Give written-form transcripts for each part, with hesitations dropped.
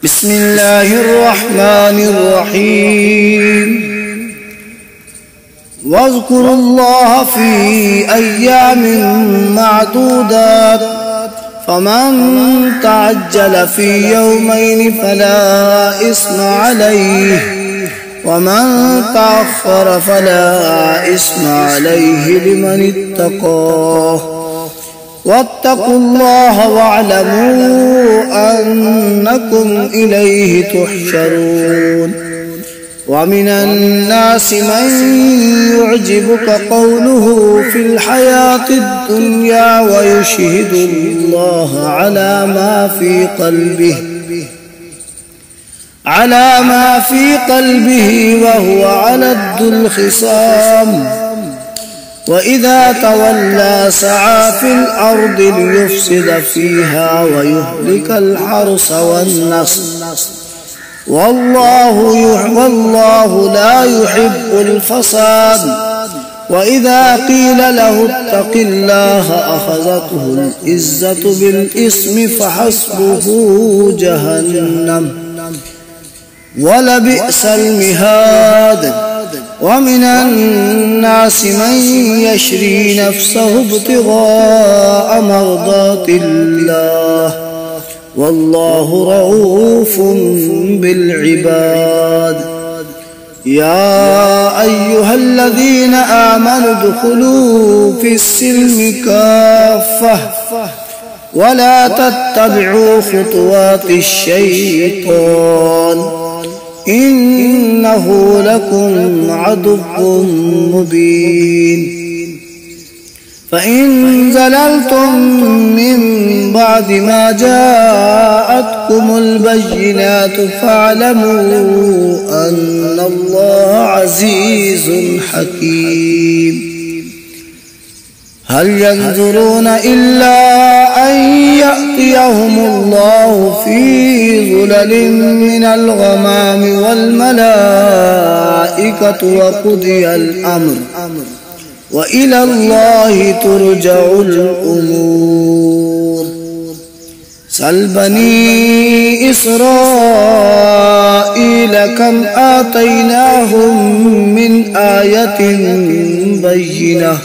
بسم الله الرحمن الرحيم واذكروا الله في أيام معدودات فمن تعجل في يومين فلا إثم عليه ومن تأخر فلا إثم عليه لمن اتقاه واتقوا الله واعلموا أنكم إليه تحشرون ومن الناس من يعجبك قوله في الحياة الدنيا ويشهد الله على ما في قلبه وهو علد الخصام وإذا تولى سعى في الأرض ليفسد فيها ويهلك الحرث والنسل والله لا يحب الفساد وإذا قيل له اتق الله أخذته العزة بالإثم فحسبه جهنم ولبئس المهاد ومن الناس من يشري نفسه ابتغاء مرضات الله والله رؤوف بالعباد يا أيها الذين آمنوا ادخلوا في السلم كافة ولا تتبعوا خطوات الشيطان إنه لكم عدو مبين فإن زللتم من بعد ما جاءتكم البينات فاعلموا أن الله عزيز حكيم هل ينظرون إلا أن يأتيهم الله في ظلل من الغمام والملائكة وقضي الأمر وإلى الله ترجع الأمور سل بني إسرائيل كم آتيناهم من آية بينة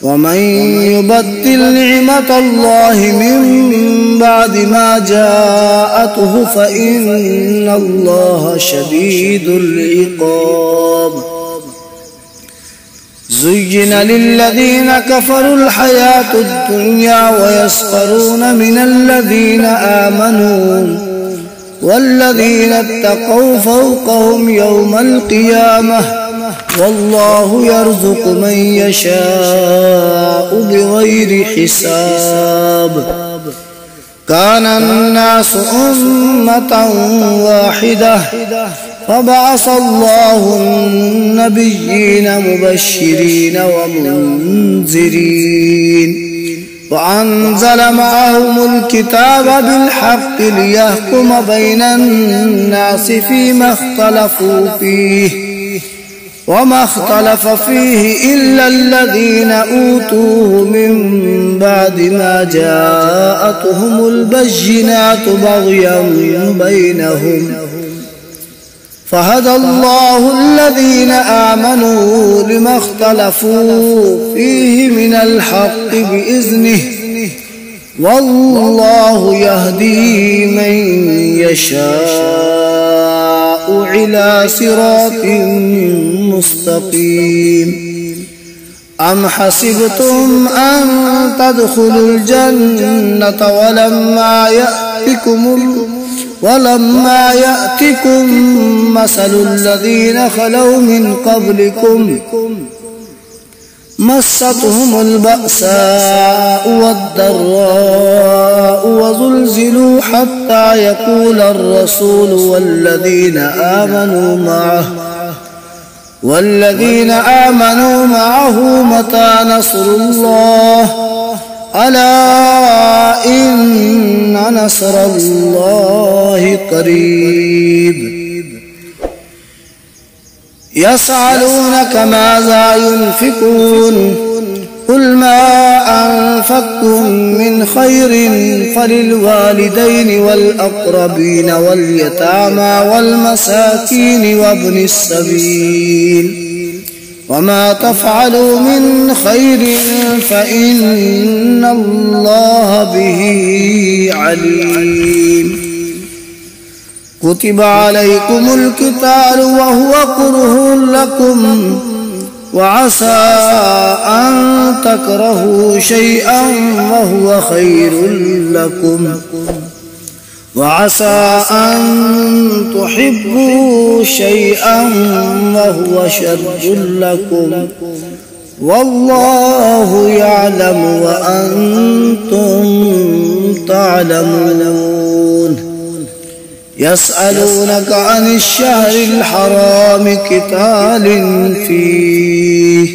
ومن يبدل نعمة الله من بعد ما جاءته فإن الله شديد العقاب زين للذين كفروا الحياة الدنيا ويسخرون من الذين آمنوا والذين اتقوا فوقهم يوم القيامة والله يرزق من يشاء بغير حساب كان الناس أمة واحدة فبعث الله النبيين مبشرين ومنذرين وأنزل معهم الكتاب بالحق ليحكم بين الناس فيما اختلفوا فيه وما اختلف فيه إلا الذين أوتوه من بعد ما جاءتهم البينات بغيا بينهم فهدى الله الذين آمنوا لما اختلفوا فيه من الحق بإذنه والله يهدي من يشاء إلى صراط مستقيم أم حسبتم أن تدخلوا الجنة ولما يأتكم مثل الذين خلوا من قبلكم مستهم البأساء والضراء وزلزلوا حتى يقول الرسول والذين آمنوا معه متى نصر الله ألا إن نصر الله قريب يسألونك ماذا ينفقون قل ما أنفقتم من خير فللوالدين والأقربين واليتامى والمساكين وابن السبيل وما تفعلوا من خير فإن الله به عليم كتب عليكم القتال وهو كره لكم وعسى أن تكرهوا شيئا وهو خير لكم وعسى أن تحبوا شيئا وهو شر لكم والله يعلم وأنتم تعلمون يسألونك عن الشهر الحرام قتال فيه